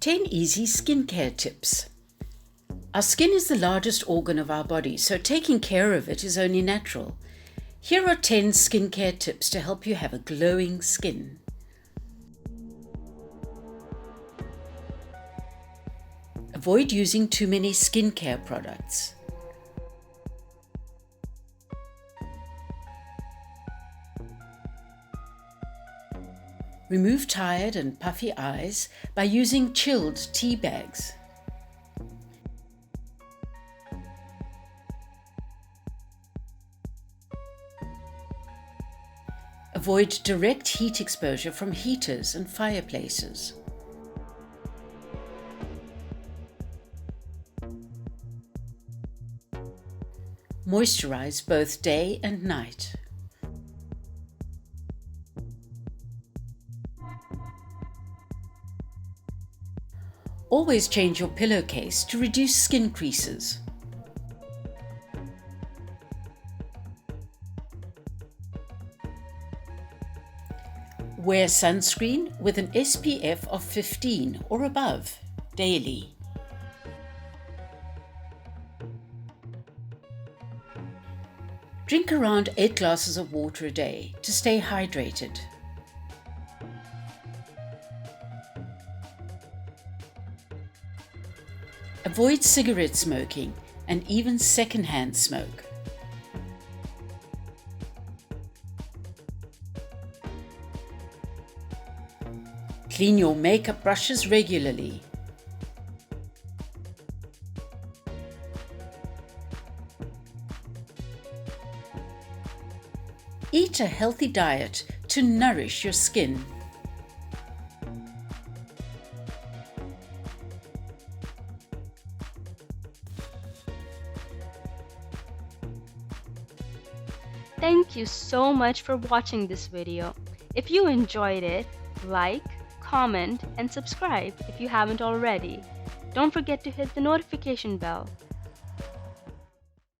10 easy skincare tips. Our skin is the largest organ of our body, so taking care of it is only natural. Here are 10 skincare tips to help you have a glowing skin. Avoid using too many skincare products. Remove tired and puffy eyes by using chilled tea bags. Avoid direct heat exposure from heaters and fireplaces. Moisturize both day and night. Always change your pillowcase to reduce skin creases. Wear sunscreen with an SPF of 15 or above daily. Drink around 8 glasses of water a day to stay hydrated. Avoid cigarette smoking and even secondhand smoke. Clean your makeup brushes regularly. Eat a healthy diet to nourish your skin. Thank you so much for watching this video. If you enjoyed it, like, comment, and subscribe if you haven't already. Don't forget to hit the notification bell